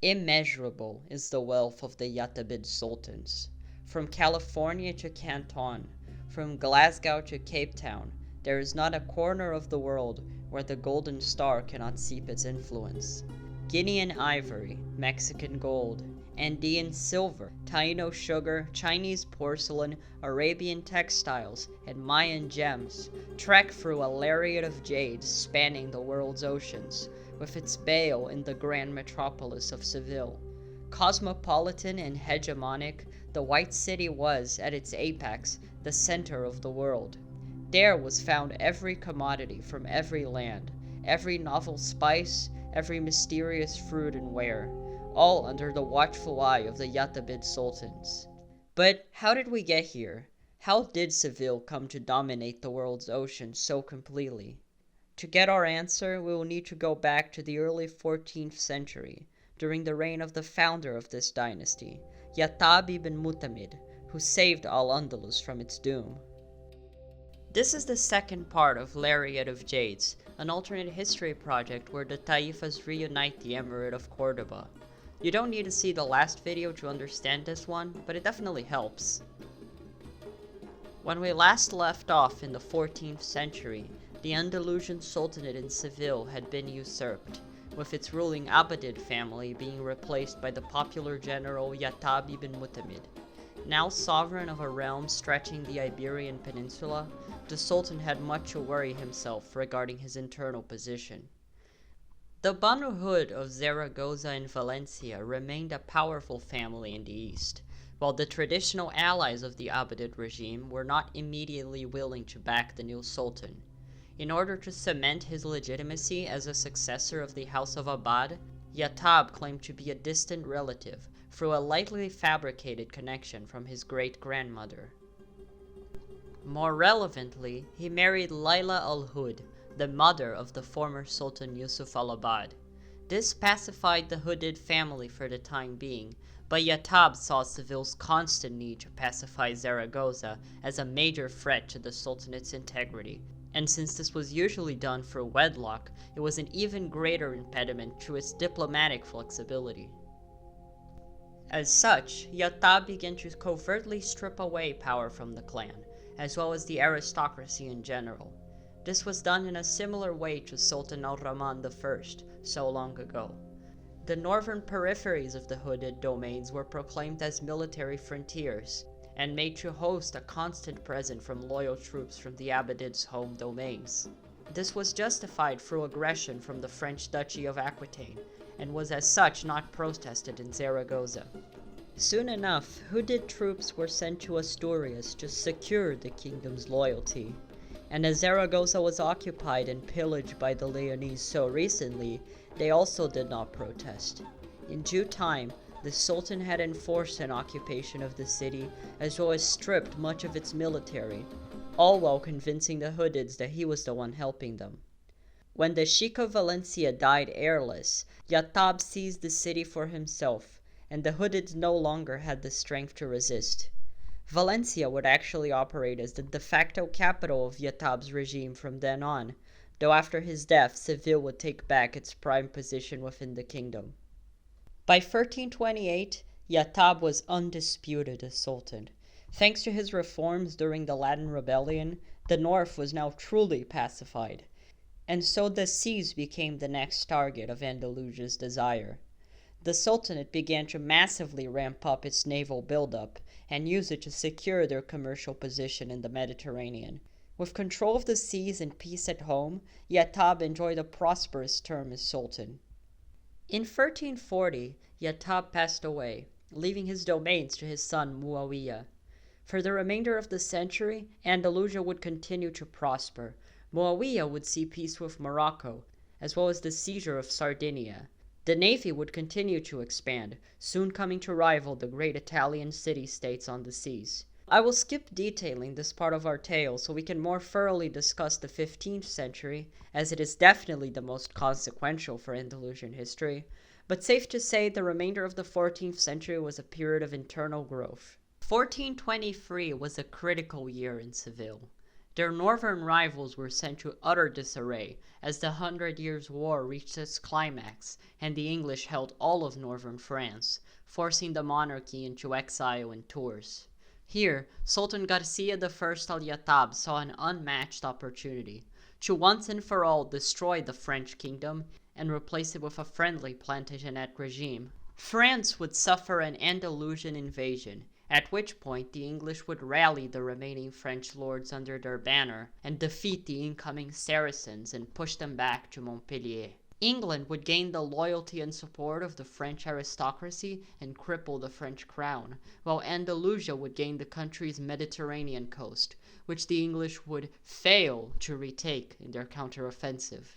Immeasurable is the wealth of the Yatabid sultans. From California to Canton, from Glasgow to Cape Town, there is not a corner of the world where the golden star cannot seep its influence. Guinean ivory, Mexican gold, Andean silver, Taino sugar, Chinese porcelain, Arabian textiles, and Mayan gems trek through a lariat of jade spanning the world's oceans, with its bale in the grand metropolis of Seville. Cosmopolitan and hegemonic, the White City was, at its apex, the center of the world. There was found every commodity from every land, every novel spice, every mysterious fruit and ware, all under the watchful eye of the Yatabid sultans. But how did we get here? How did Seville come to dominate the world's oceans so completely? To get our answer, we will need to go back to the early 14th century, during the reign of the founder of this dynasty, Yatab ibn Mutamid, who saved al-Andalus from its doom. This is the second part of Lariat of Jades, an alternate history project where the Taifas reunite the Emirate of Cordoba. You don't need to see the last video to understand this one, but it definitely helps. When we last left off in the 14th century, the Andalusian Sultanate in Seville had been usurped, with its ruling Abadid family being replaced by the popular general Yatab ibn Mutamid. Now sovereign of a realm stretching the Iberian Peninsula, the Sultan had much to worry himself regarding his internal position. The Banu Hud of Zaragoza and Valencia remained a powerful family in the east, while the traditional allies of the Abadid regime were not immediately willing to back the new Sultan. In order to cement his legitimacy as a successor of the House of Abad, Yatab claimed to be a distant relative through a lightly fabricated connection from his great-grandmother. More relevantly, he married Layla al-Hud, the mother of the former Sultan Yusuf al-Abad. This pacified the Hudid family for the time being, but Yatab saw Seville's constant need to pacify Zaragoza as a major threat to the Sultanate's integrity, and since this was usually done through wedlock, it was an even greater impediment to its diplomatic flexibility. As such, Yatab began to covertly strip away power from the clan, as well as the aristocracy in general. This was done in a similar way to Sultan al-Rahman I so long ago. The northern peripheries of the Hudid domains were proclaimed as military frontiers, and made to host a constant presence from loyal troops from the Abadids' home domains. This was justified through aggression from the French Duchy of Aquitaine, and was as such not protested in Zaragoza. Soon enough, Hudid troops were sent to Asturias to secure the kingdom's loyalty, and as Zaragoza was occupied and pillaged by the Leonese so recently, they also did not protest. In due time, the Sultan had enforced an occupation of the city, as well as stripped much of its military, all while convincing the Hudids that he was the one helping them. When the Sheikh of Valencia died heirless, Yatab seized the city for himself, and the Hudids no longer had the strength to resist. Valencia would actually operate as the de facto capital of Yatab's regime from then on, though after his death Seville would take back its prime position within the kingdom. By 1328, Yatab was undisputed as Sultan. Thanks to his reforms during the Latin Rebellion, the north was now truly pacified, and so the seas became the next target of Andalusia's desire. The Sultanate began to massively ramp up its naval buildup and use it to secure their commercial position in the Mediterranean. With control of the seas and peace at home, Yatab enjoyed a prosperous term as Sultan. In 1340, Yatab passed away, leaving his domains to his son Muawiyah. For the remainder of the century, Andalusia would continue to prosper. Muawiyah would see peace with Morocco, as well as the seizure of Sardinia. The navy would continue to expand, soon coming to rival the great Italian city-states on the seas. I will skip detailing this part of our tale so we can more thoroughly discuss the 15th century, as it is definitely the most consequential for Andalusian history, but safe to say the remainder of the 14th century was a period of internal growth. 1423 was a critical year in Seville. Their northern rivals were sent to utter disarray as the Hundred Years' War reached its climax and the English held all of northern France, forcing the monarchy into exile in Tours. Here, Sultan Garcia I al-Yatab saw an unmatched opportunity to once and for all destroy the French kingdom and replace it with a friendly Plantagenet regime. France would suffer an Andalusian invasion, at which point the English would rally the remaining French lords under their banner and defeat the incoming Saracens and push them back to Montpellier. England would gain the loyalty and support of the French aristocracy and cripple the French crown, while Andalusia would gain the country's Mediterranean coast, which the English would fail to retake in their counteroffensive.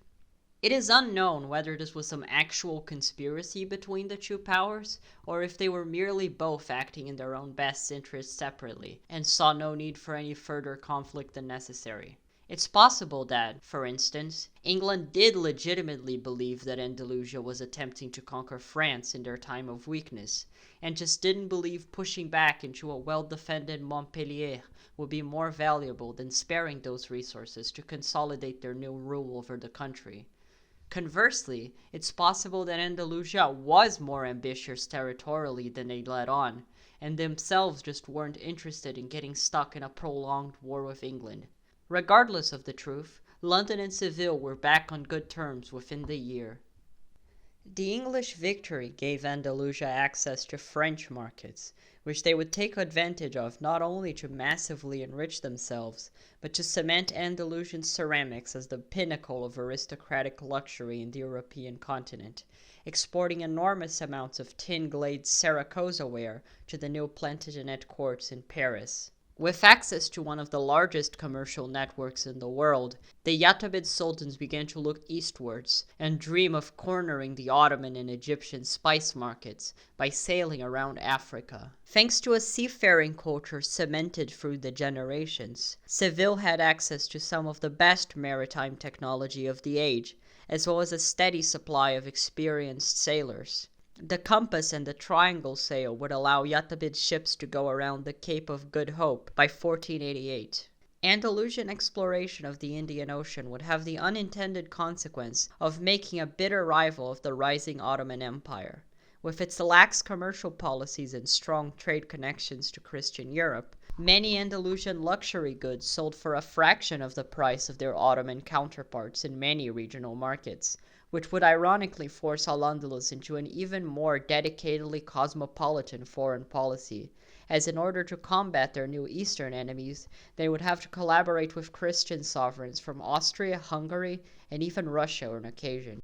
It is unknown whether this was some actual conspiracy between the two powers, or if they were merely both acting in their own best interests separately, and saw no need for any further conflict than necessary. It's possible that, for instance, England did legitimately believe that Andalusia was attempting to conquer France in their time of weakness, and just didn't believe pushing back into a well-defended Montpellier would be more valuable than sparing those resources to consolidate their new rule over the country. Conversely, it's possible that Andalusia was more ambitious territorially than they let on, and themselves just weren't interested in getting stuck in a prolonged war with England. Regardless of the truth, London and Seville were back on good terms within the year. The English victory gave Andalusia access to French markets, which they would take advantage of not only to massively enrich themselves, but to cement Andalusian ceramics as the pinnacle of aristocratic luxury in the European continent, exporting enormous amounts of tin-glazed Saragossa ware to the new Plantagenet courts in Paris. With access to one of the largest commercial networks in the world, the Yatabids sultans began to look eastwards and dream of cornering the Ottoman and Egyptian spice markets by sailing around Africa. Thanks to a seafaring culture cemented through the generations, Seville had access to some of the best maritime technology of the age, as well as a steady supply of experienced sailors. The compass and the triangle sail would allow Yatabid ships to go around the Cape of Good Hope by 1488. Andalusian exploration of the Indian Ocean would have the unintended consequence of making a bitter rival of the rising Ottoman Empire. With its lax commercial policies and strong trade connections to Christian Europe, many Andalusian luxury goods sold for a fraction of the price of their Ottoman counterparts in many regional markets, which would ironically force al-Andalus into an even more dedicatedly cosmopolitan foreign policy, as in order to combat their new eastern enemies, they would have to collaborate with Christian sovereigns from Austria, Hungary, and even Russia on occasion.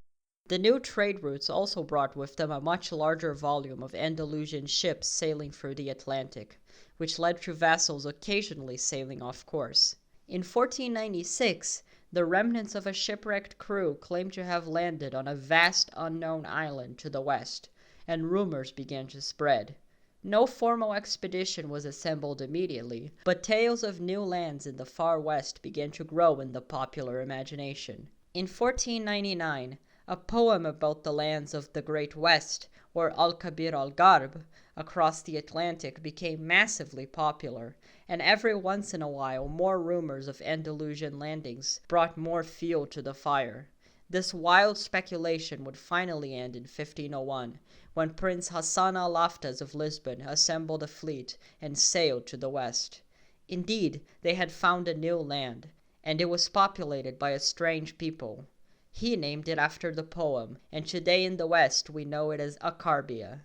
The new trade routes also brought with them a much larger volume of Andalusian ships sailing through the Atlantic, which led to vassals occasionally sailing off course. In 1496, the remnants of a shipwrecked crew claimed to have landed on a vast unknown island to the west, and rumors began to spread. No formal expedition was assembled immediately, but tales of new lands in the far west began to grow in the popular imagination. In 1499, a poem about the lands of the Great West, or Al-Kabir al-Garb, across the Atlantic became massively popular, and every once in a while more rumors of Andalusian landings brought more fuel to the fire. This wild speculation would finally end in 1501, when Prince Hassan al-Aftaz of Lisbon assembled a fleet and sailed to the west. Indeed, they had found a new land, and it was populated by a strange people. He named it after the poem, and today in the West we know it as Akarbia.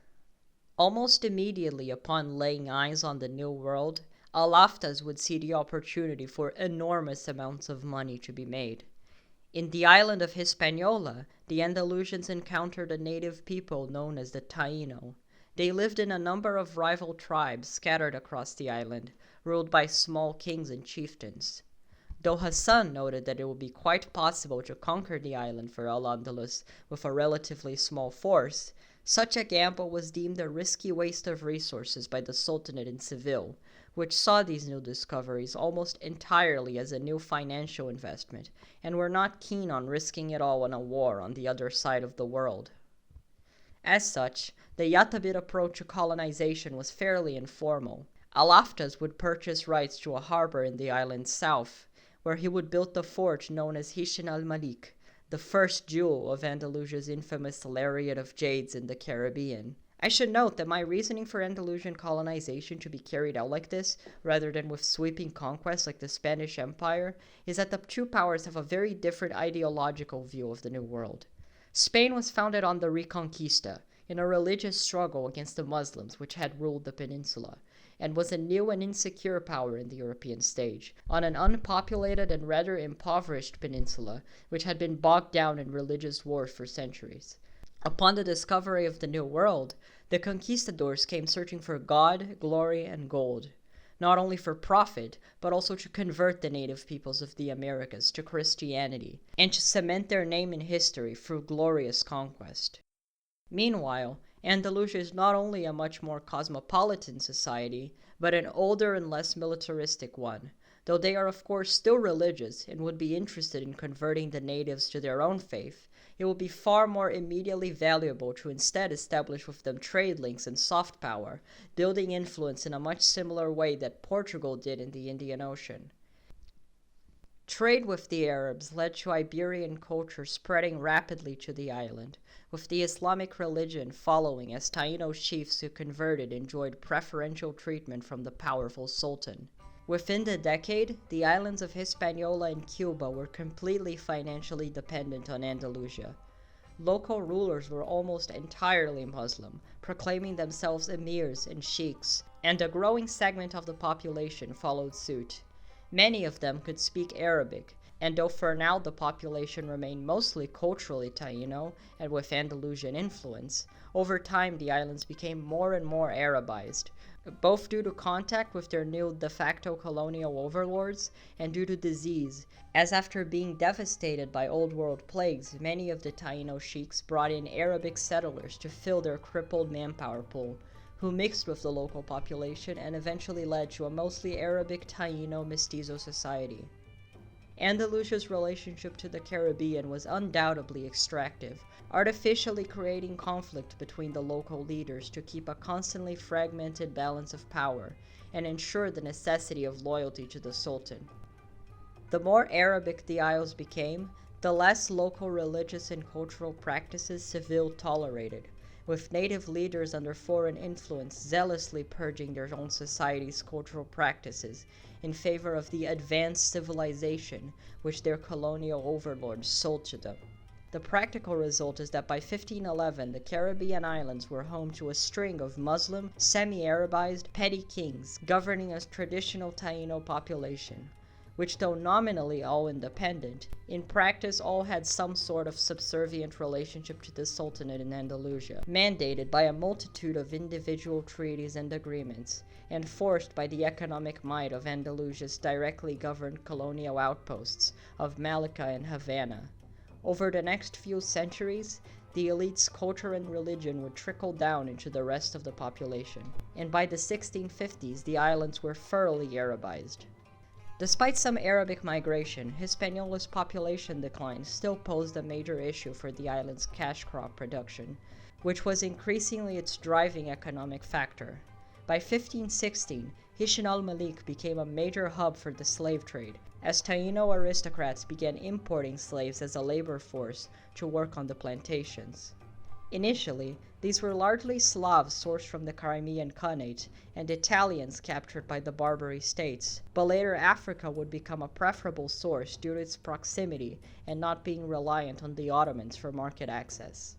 Almost immediately upon laying eyes on the New World, al-Aftaz would see the opportunity for enormous amounts of money to be made. In the island of Hispaniola, the Andalusians encountered a native people known as the Taino. They lived in a number of rival tribes scattered across the island, ruled by small kings and chieftains. Though Hassan noted that it would be quite possible to conquer the island for al-Andalus with a relatively small force, such a gamble was deemed a risky waste of resources by the Sultanate in Seville, which saw these new discoveries almost entirely as a new financial investment, and were not keen on risking it all in a war on the other side of the world. As such, the Yatabid approach to colonization was fairly informal. Al-Aftaz would purchase rights to a harbor in the island's south, where he would build the fort known as Hishin al-Malik, the first jewel of Andalusia's infamous Lariat of Jades in the Caribbean. I should note that my reasoning for Andalusian colonization to be carried out like this, rather than with sweeping conquests like the Spanish Empire, is that the two powers have a very different ideological view of the New World. Spain was founded on the Reconquista, in a religious struggle against the Muslims which had ruled the peninsula, and was a new and insecure power in the European stage, on an unpopulated and rather impoverished peninsula which had been bogged down in religious wars for centuries. Upon the discovery of the New World, the conquistadors came searching for God, glory, and gold, not only for profit, but also to convert the native peoples of the Americas to Christianity, and to cement their name in history through glorious conquest. Meanwhile, Andalusia is not only a much more cosmopolitan society, but an older and less militaristic one, though they are of course still religious and would be interested in converting the natives to their own faith. It will be far more immediately valuable to instead establish with them trade links and soft power, building influence in a much similar way that Portugal did in the Indian Ocean. Trade with the Arabs led to Iberian culture spreading rapidly to the island, with the Islamic religion following as Taino chiefs who converted enjoyed preferential treatment from the powerful Sultan. Within the decade, the islands of Hispaniola and Cuba were completely financially dependent on Andalusia. Local rulers were almost entirely Muslim, proclaiming themselves emirs and sheikhs, and a growing segment of the population followed suit. Many of them could speak Arabic, and though for now the population remained mostly culturally Taino and with Andalusian influence, over time the islands became more and more Arabized, both due to contact with their new de facto colonial overlords and due to disease, as after being devastated by Old World plagues, many of the Taino sheiks brought in Arabic settlers to fill their crippled manpower pool, who mixed with the local population and eventually led to a mostly Arabic Taino mestizo society. Andalusia's relationship to the Caribbean was undoubtedly extractive, artificially creating conflict between the local leaders to keep a constantly fragmented balance of power and ensure the necessity of loyalty to the Sultan. The more Arabic the Isles became, the less local religious and cultural practices Seville tolerated, with native leaders under foreign influence zealously purging their own society's cultural practices in favor of the advanced civilization which their colonial overlords sold to them. The practical result is that by 1511 the Caribbean islands were home to a string of Muslim, semi-Arabized petty kings governing a traditional Taino population, which though nominally all independent, in practice all had some sort of subservient relationship to the Sultanate in Andalusia, mandated by a multitude of individual treaties and agreements, and forced by the economic might of Andalusia's directly governed colonial outposts of Malacca and Havana. Over the next few centuries, the elite's culture and religion would trickle down into the rest of the population, and by the 1650s the islands were thoroughly Arabized. Despite some Arabic migration, Hispaniola's population decline still posed a major issue for the island's cash crop production, which was increasingly its driving economic factor. By 1516, Hishin al-Malik became a major hub for the slave trade, as Taino aristocrats began importing slaves as a labor force to work on the plantations. Initially, these were largely Slavs sourced from the Crimean Khanate and Italians captured by the Barbary states, but later Africa would become a preferable source due to its proximity and not being reliant on the Ottomans for market access.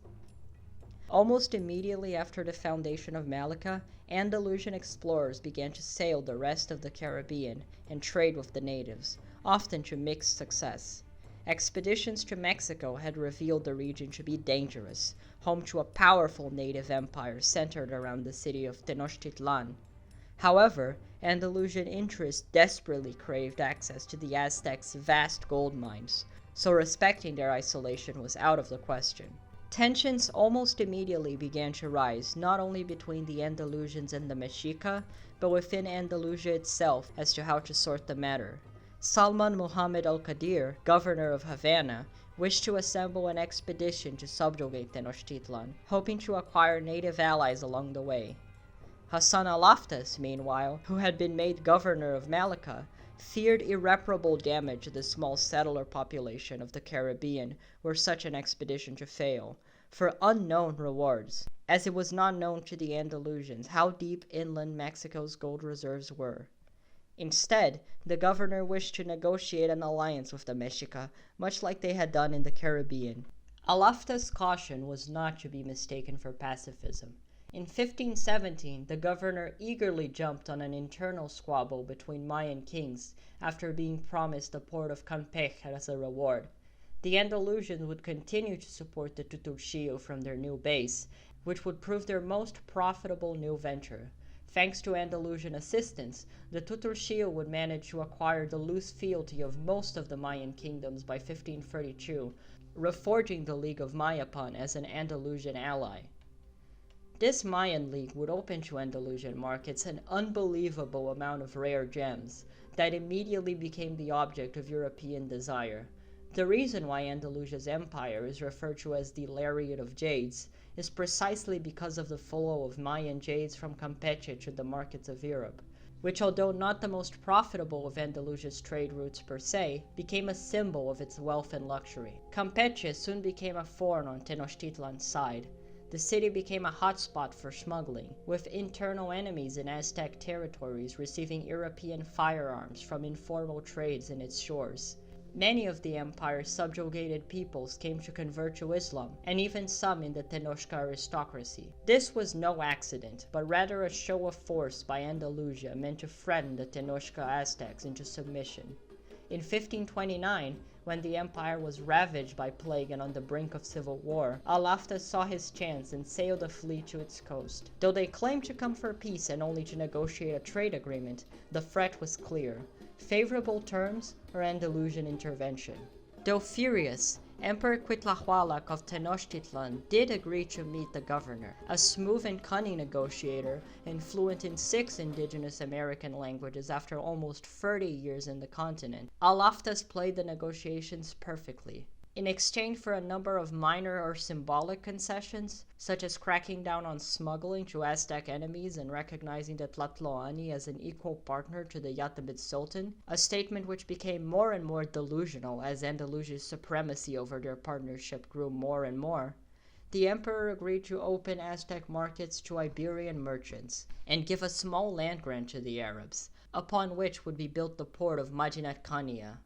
Almost immediately after the foundation of Malacca, Andalusian explorers began to sail the rest of the Caribbean and trade with the natives, often to mixed success. Expeditions to Mexico had revealed the region to be dangerous, home to a powerful native empire centered around the city of Tenochtitlan. However, Andalusian interests desperately craved access to the Aztecs' vast gold mines, so respecting their isolation was out of the question. Tensions almost immediately began to rise, not only between the Andalusians and the Mexica, but within Andalusia itself as to how to sort the matter. Salman Muhammad al-Qadir, governor of Havana, wished to assemble an expedition to subjugate Tenochtitlan, hoping to acquire native allies along the way. Hassan al-Aftas, meanwhile, who had been made governor of Malacca, feared irreparable damage to the small settler population of the Caribbean were such an expedition to fail, for unknown rewards, as it was not known to the Andalusians how deep inland Mexico's gold reserves were. Instead, the governor wished to negotiate an alliance with the Mexica, much like they had done in the Caribbean. Alafta's caution was not to be mistaken for pacifism. In 1517, the governor eagerly jumped on an internal squabble between Mayan kings after being promised the port of Campeche as a reward. The Andalusians would continue to support the Tuturcio from their new base, which would prove their most profitable new venture. Thanks to Andalusian assistance, the Tuturcio would manage to acquire the loose fealty of most of the Mayan kingdoms by 1532, reforging the League of Mayapan as an Andalusian ally. This Mayan League would open to Andalusian markets an unbelievable amount of rare gems that immediately became the object of European desire. The reason why Andalusia's empire is referred to as the Lariat of Jades is precisely because of the flow of Mayan jades from Campeche to the markets of Europe, which, although not the most profitable of Andalusia's trade routes per se, became a symbol of its wealth and luxury. Campeche soon became a thorn on Tenochtitlan's side. The city became a hotspot for smuggling, with internal enemies in Aztec territories receiving European firearms from informal trades in its shores. Many of the empire's subjugated peoples came to convert to Islam, and even some in the Tenochca aristocracy. This was no accident, but rather a show of force by Andalusia meant to threaten the Tenochca Aztecs into submission. In 1529, when the empire was ravaged by plague and on the brink of civil war, Alafta saw his chance and sailed a fleet to its coast. Though they claimed to come for peace and only to negotiate a trade agreement, the threat was clear: favorable terms or Andalusian intervention. Though furious, Emperor Cuitlahuac of Tenochtitlan did agree to meet the governor. A smooth and cunning negotiator, and fluent in 6 indigenous American languages after almost 30 years in the continent, Alaftas played the negotiations perfectly. In exchange for a number of minor or symbolic concessions, such as cracking down on smuggling to Aztec enemies and recognizing the Tlatoani as an equal partner to the Yatabids Sultan, a statement which became more and more delusional as Andalusia's supremacy over their partnership grew more and more, the emperor agreed to open Aztec markets to Iberian merchants and give a small land grant to the Arabs, upon which would be built the port of Madinat Khania.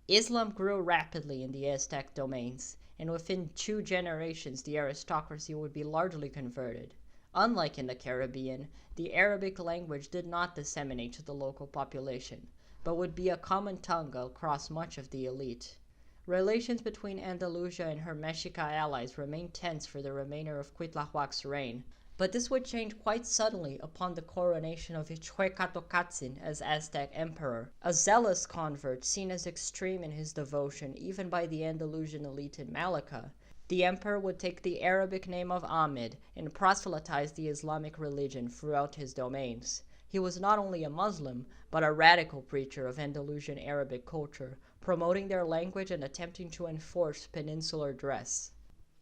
Islam grew rapidly in the Aztec domains, and within 2 generations the aristocracy would be largely converted. Unlike in the Caribbean, the Arabic language did not disseminate to the local population, but would be a common tongue across much of the elite. Relations between Andalusia and her Mexica allies remained tense for the remainder of Cuitlahuac's reign, but this would change quite suddenly upon the coronation of Ichuecatocatzin as Aztec emperor, a zealous convert seen as extreme in his devotion even by the Andalusian elite in Malacca. The emperor would take the Arabic name of Ahmed and proselytize the Islamic religion throughout his domains. He was not only a Muslim, but a radical preacher of Andalusian Arabic culture, promoting their language and attempting to enforce peninsular dress.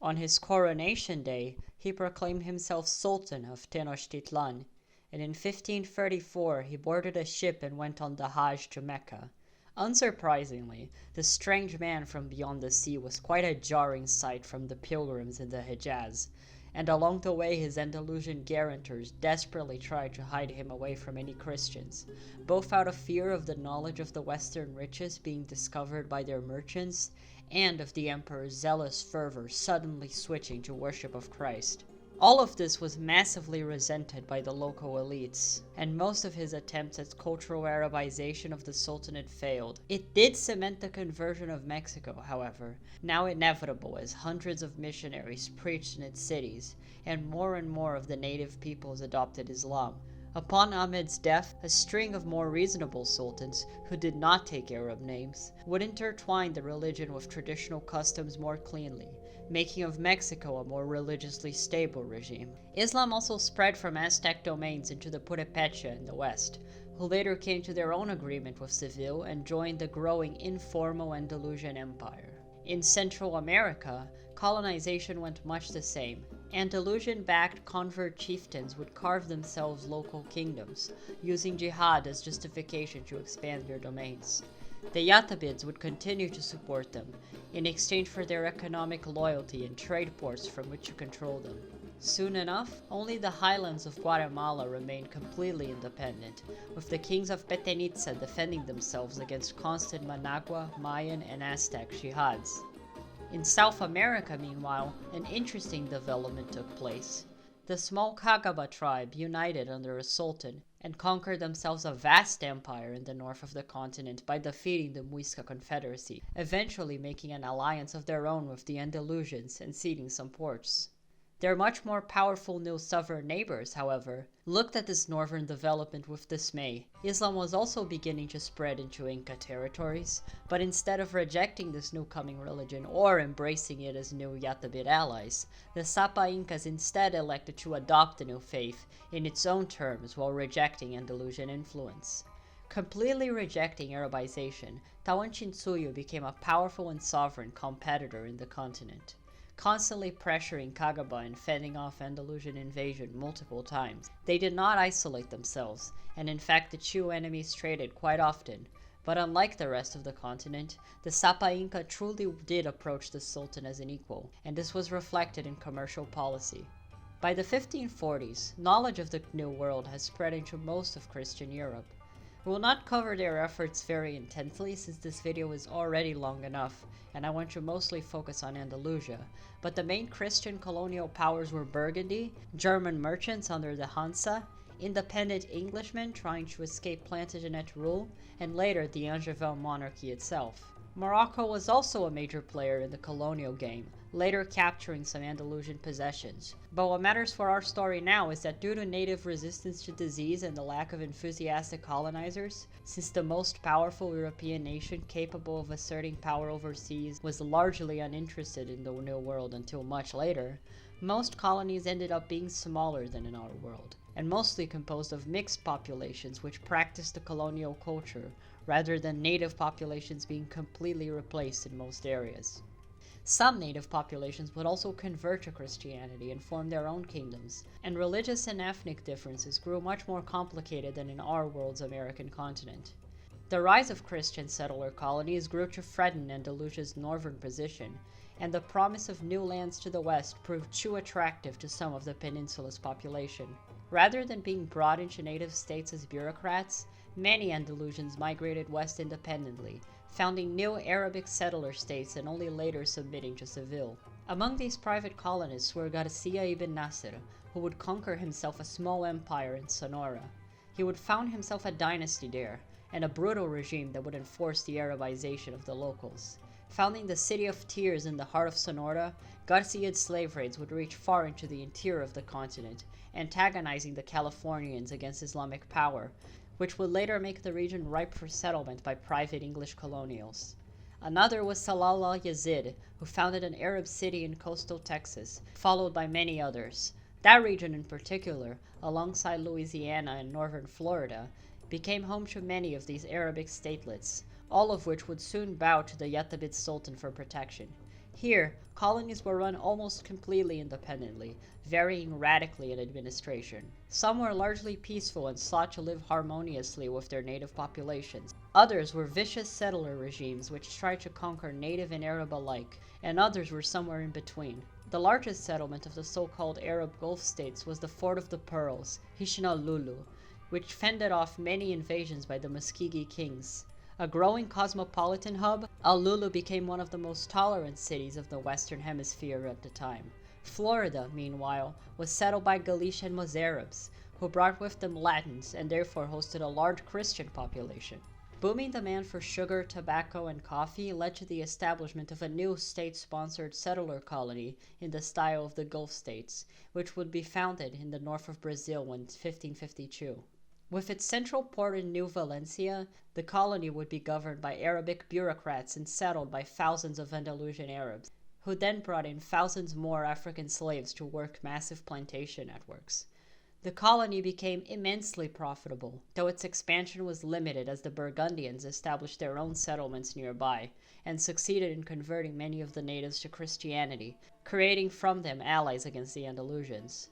On his coronation day, he proclaimed himself Sultan of Tenochtitlan, and in 1534 he boarded a ship and went on the Hajj to Mecca. Unsurprisingly, the strange man from beyond the sea was quite a jarring sight from the pilgrims in the Hejaz, and along the way his Andalusian guarantors desperately tried to hide him away from any Christians, both out of fear of the knowledge of the Western riches being discovered by their merchants, and of the emperor's zealous fervor suddenly switching to worship of Christ. All of this was massively resented by the local elites, and most of his attempts at cultural Arabization of the Sultanate failed. It did cement the conversion of Mexico, however, now inevitable as hundreds of missionaries preached in its cities, and more of the native peoples adopted Islam. Upon Ahmed's death, a string of more reasonable sultans, who did not take Arab names, would intertwine the religion with traditional customs more cleanly, making of Mexico a more religiously stable regime. Islam also spread from Aztec domains into the Purepecha in the west, who later came to their own agreement with Seville and joined the growing informal Andalusian Empire. In Central America, colonization went much the same. Andalusian-backed convert chieftains would carve themselves local kingdoms, using jihad as justification to expand their domains. The Yatabids would continue to support them, in exchange for their economic loyalty and trade ports from which to control them. Soon enough, only the highlands of Guatemala remained completely independent, with the kings of Petenitza defending themselves against constant Managua, Mayan, and Aztec jihads. In South America, meanwhile, an interesting development took place. The small Cagaba tribe united under a sultan and conquered themselves a vast empire in the north of the continent by defeating the Muisca Confederacy, eventually making an alliance of their own with the Andalusians and ceding some ports. Their much more powerful new sovereign neighbors, however, looked at this northern development with dismay. Islam was also beginning to spread into Inca territories, but instead of rejecting this new coming religion or embracing it as new Yatabid allies, the Sapa Incas instead elected to adopt the new faith in its own terms while rejecting Andalusian influence. Completely rejecting Arabization, Tawantinsuyo became a powerful and sovereign competitor in the continent, constantly pressuring Cagaba and fending off Andalusian invasion multiple times. They did not isolate themselves, and in fact the two enemies traded quite often, but unlike the rest of the continent, the Sapa Inca truly did approach the Sultan as an equal, and this was reflected in commercial policy. By the 1540s, knowledge of the New World has spread into most of Christian Europe. We will not cover their efforts very intensely since this video is already long enough, and I want to mostly focus on Andalusia, but the main Christian colonial powers were Burgundy, German merchants under the Hansa, independent Englishmen trying to escape Plantagenet rule, and later the Angevin monarchy itself. Morocco was also a major player in the colonial game, later capturing some Andalusian possessions. But what matters for our story now is that due to native resistance to disease and the lack of enthusiastic colonizers, since the most powerful European nation capable of asserting power overseas was largely uninterested in the New World until much later, most colonies ended up being smaller than in our world, and mostly composed of mixed populations which practiced the colonial culture, rather than native populations being completely replaced in most areas. Some native populations would also convert to Christianity and form their own kingdoms, and religious and ethnic differences grew much more complicated than in our world's American continent. The rise of Christian settler colonies grew to threaten Andalusia's northern position, and the promise of new lands to the west proved too attractive to some of the peninsula's population. Rather than being brought into native states as bureaucrats, many Andalusians migrated west independently, founding new Arabic settler states and only later submitting to Seville. Among these private colonists were Garcia ibn Nasir, who would conquer himself a small empire in Sonora. He would found himself a dynasty there, and a brutal regime that would enforce the Arabization of the locals. Founding the city of Tears in the heart of Sonora, Garcia's slave raids would reach far into the interior of the continent, antagonizing the Californians against Islamic power, which would later make the region ripe for settlement by private English colonials. Another was Salal al-Yazid, who founded an Arab city in coastal Texas, followed by many others. That region in particular, alongside Louisiana and northern Florida, became home to many of these Arabic statelets, all of which would soon bow to the Yatabid Sultan for protection. Here, colonies were run almost completely independently, varying radically in administration. Some were largely peaceful and sought to live harmoniously with their native populations. Others were vicious settler regimes which tried to conquer native and Arab alike, and others were somewhere in between. The largest settlement of the so-called Arab Gulf states was the Fort of the Pearls, Hishinalulu, which fended off many invasions by the Muskogee kings. A growing cosmopolitan hub, Al-Lulu became one of the most tolerant cities of the Western Hemisphere at the time. Florida, meanwhile, was settled by Galician Mozarabs, who brought with them Latins and therefore hosted a large Christian population. Booming demand for sugar, tobacco, and coffee led to the establishment of a new state-sponsored settler colony in the style of the Gulf states, which would be founded in the north of Brazil in 1552. With its central port in New Valencia, the colony would be governed by Arabic bureaucrats and settled by thousands of Andalusian Arabs, who then brought in thousands more African slaves to work massive plantation networks. The colony became immensely profitable, though its expansion was limited as the Burgundians established their own settlements nearby and succeeded in converting many of the natives to Christianity, creating from them allies against the Andalusians.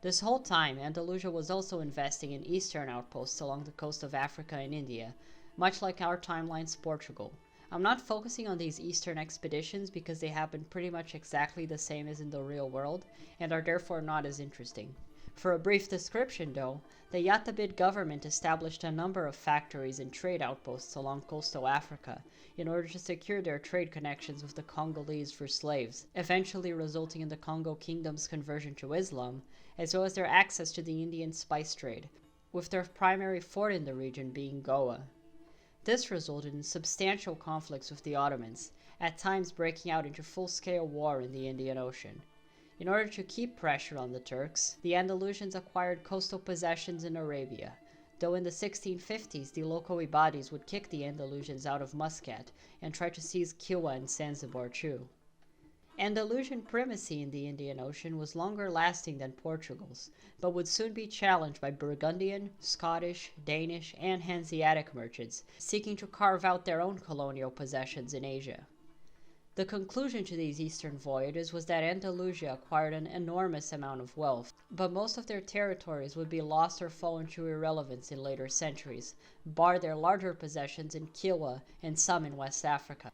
This whole time, Andalusia was also investing in eastern outposts along the coast of Africa and India, much like our timeline's Portugal. I'm not focusing on these eastern expeditions because they happen pretty much exactly the same as in the real world and are therefore not as interesting. For a brief description, though, the Yatabid government established a number of factories and trade outposts along coastal Africa in order to secure their trade connections with the Congolese for slaves, eventually resulting in the Congo Kingdom's conversion to Islam, as well as their access to the Indian spice trade, with their primary fort in the region being Goa. This resulted in substantial conflicts with the Ottomans, at times breaking out into full-scale war in the Indian Ocean. In order to keep pressure on the Turks, the Andalusians acquired coastal possessions in Arabia, though in the 1650s the local Ibadis would kick the Andalusians out of Muscat and try to seize Kilwa and Zanzibar too. Andalusian primacy in the Indian Ocean was longer lasting than Portugal's, but would soon be challenged by Burgundian, Scottish, Danish, and Hanseatic merchants seeking to carve out their own colonial possessions in Asia. The conclusion to these eastern voyages was that Andalusia acquired an enormous amount of wealth, but most of their territories would be lost or fall into irrelevance in later centuries, bar their larger possessions in Kilwa and some in West Africa.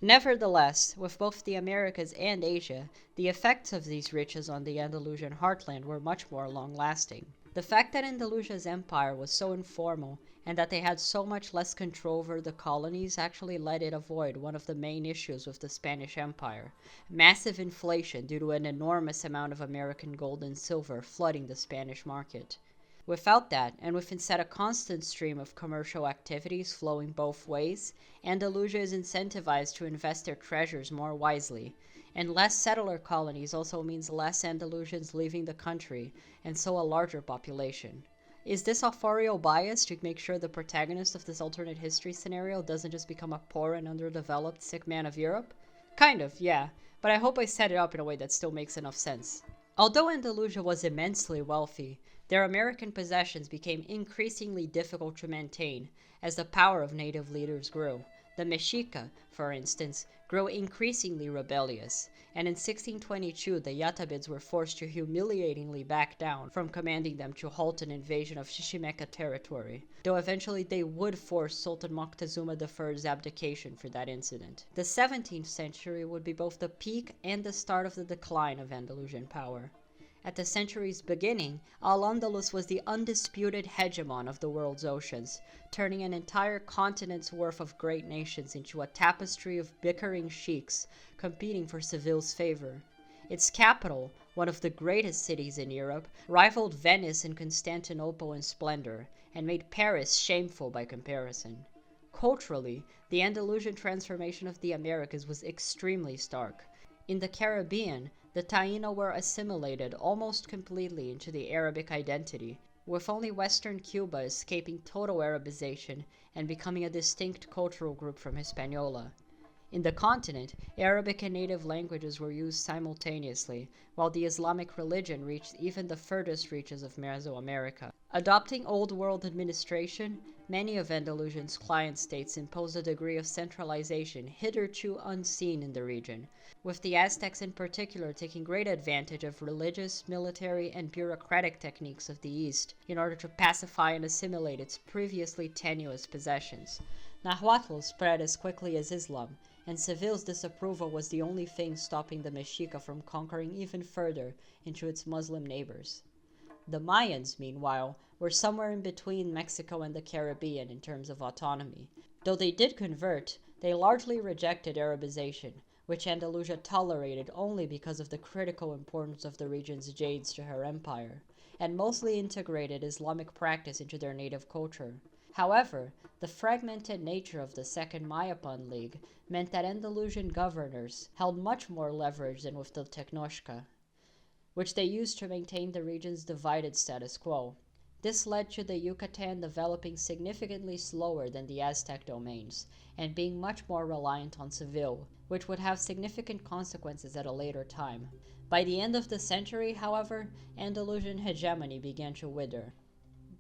Nevertheless, with both the Americas and Asia, the effects of these riches on the Andalusian heartland were much more long-lasting. The fact that Andalusia's empire was so informal and that they had so much less control over the colonies actually let it avoid one of the main issues with the Spanish Empire: massive inflation due to an enormous amount of American gold and silver flooding the Spanish market. Without that, and with instead a constant stream of commercial activities flowing both ways, Andalusia is incentivized to invest their treasures more wisely, and less settler colonies also means less Andalusians leaving the country, and so a larger population. Is this authorial bias to make sure the protagonist of this alternate history scenario doesn't just become a poor and underdeveloped sick man of Europe? Kind of, yeah, but I hope I set it up in a way that still makes enough sense. Although Andalusia was immensely wealthy, their American possessions became increasingly difficult to maintain as the power of native leaders grew. The Mexica, for instance, grew increasingly rebellious, and in 1622 the Yatabids were forced to humiliatingly back down from commanding them to halt an invasion of Chichimeca territory, though eventually they would force Sultan Moctezuma I's abdication for that incident. The 17th century would be both the peak and the start of the decline of Andalusian power. At the century's beginning, al-Andalus was the undisputed hegemon of the world's oceans, turning an entire continent's worth of great nations into a tapestry of bickering sheiks competing for Seville's favor. Its capital, one of the greatest cities in Europe, rivaled Venice and Constantinople in splendor, and made Paris shameful by comparison. Culturally, the Andalusian transformation of the Americas was extremely stark. In the Caribbean, the Taino were assimilated almost completely into the Arabic identity, with only Western Cuba escaping total Arabization and becoming a distinct cultural group from Hispaniola. In the continent, Arabic and native languages were used simultaneously, while the Islamic religion reached even the furthest reaches of Mesoamerica. Adopting Old World administration, many of Andalusia's client states imposed a degree of centralization hitherto unseen in the region, with the Aztecs in particular taking great advantage of religious, military, and bureaucratic techniques of the East in order to pacify and assimilate its previously tenuous possessions. Nahuatl spread as quickly as Islam, and Seville's disapproval was the only thing stopping the Mexica from conquering even further into its Muslim neighbors. The Mayans, meanwhile, were somewhere in between Mexico and the Caribbean in terms of autonomy. Though they did convert, they largely rejected Arabization, which Andalusia tolerated only because of the critical importance of the region's jades to her empire, and mostly integrated Islamic practice into their native culture. However, the fragmented nature of the Second Mayapan League meant that Andalusian governors held much more leverage than with the Tecnochca, which they used to maintain the region's divided status quo. This led to the Yucatan developing significantly slower than the Aztec domains, and being much more reliant on Seville, which would have significant consequences at a later time. By the end of the century, however, Andalusian hegemony began to wither.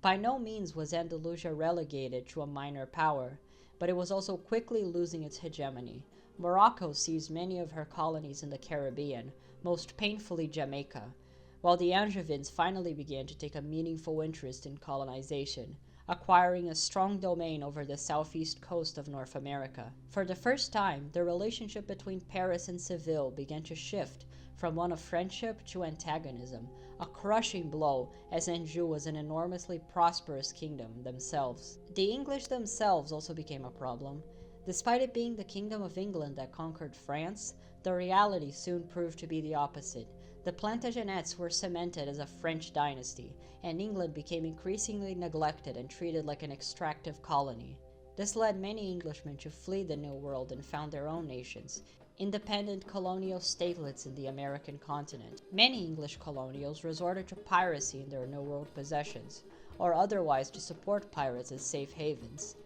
By no means was Andalusia relegated to a minor power, but it was also quickly losing its hegemony. Morocco seized many of her colonies in the Caribbean, most painfully Jamaica, while the Angevins finally began to take a meaningful interest in colonization, acquiring a strong domain over the southeast coast of North America. For the first time, the relationship between Paris and Seville began to shift from one of friendship to antagonism, a crushing blow as Anjou was an enormously prosperous kingdom themselves. The English themselves also became a problem. Despite it being the Kingdom of England that conquered France, the reality soon proved to be the opposite. The Plantagenets were cemented as a French dynasty, and England became increasingly neglected and treated like an extractive colony. This led many Englishmen to flee the New World and found their own nations, independent colonial statelets in the American continent. Many English colonials resorted to piracy in their New World possessions, or otherwise to support pirates as safe havens.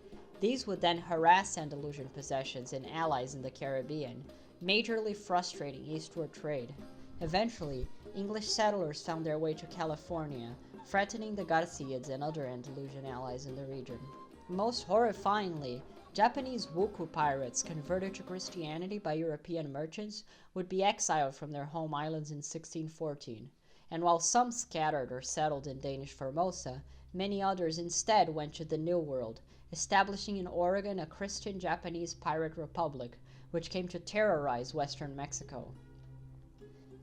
These would then harass Andalusian possessions and allies in the Caribbean, majorly frustrating eastward trade. Eventually, English settlers found their way to California, threatening the Garciads and other Andalusian allies in the region. Most horrifyingly, Japanese Wuku pirates converted to Christianity by European merchants would be exiled from their home islands in 1614, and while some scattered or settled in Danish Formosa, many others instead went to the New World, establishing in Oregon a Christian Japanese pirate republic, which came to terrorize western Mexico.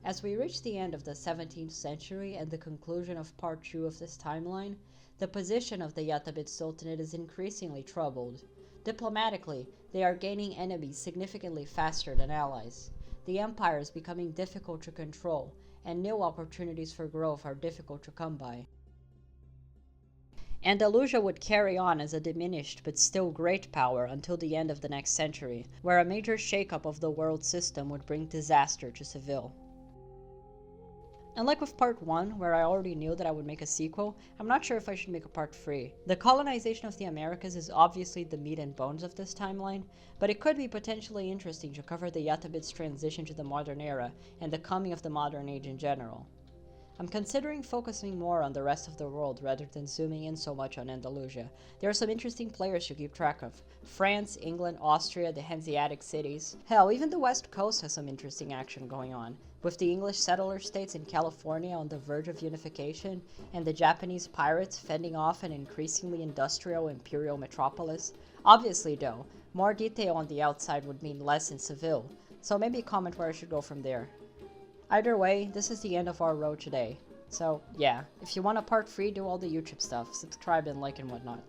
As we reach the end of the 17th century and the conclusion of part 2 of this timeline, the position of the Yatabid Sultanate is increasingly troubled. Diplomatically, they are gaining enemies significantly faster than allies. The empire is becoming difficult to control, and new opportunities for growth are difficult to come by. Andalusia would carry on as a diminished but still great power until the end of the next century, where a major shakeup of the world system would bring disaster to Seville. Unlike with part 1, where I already knew that I would make a sequel, I'm not sure if I should make a part 3. The colonization of the Americas is obviously the meat and bones of this timeline, but it could be potentially interesting to cover the Yatabids' transition to the modern era and the coming of the modern age in general. I'm considering focusing more on the rest of the world rather than zooming in so much on Andalusia. There are some interesting players to keep track of. France, England, Austria, the Hanseatic cities. Hell, even the West Coast has some interesting action going on, with the English settler states in California on the verge of unification, and the Japanese pirates fending off an increasingly industrial imperial metropolis. Obviously though, more detail on the outside would mean less in Seville, so maybe comment where I should go from there. Either way, this is the end of our road today. So yeah, if you want a part 3, do all the YouTube stuff, subscribe and like and whatnot.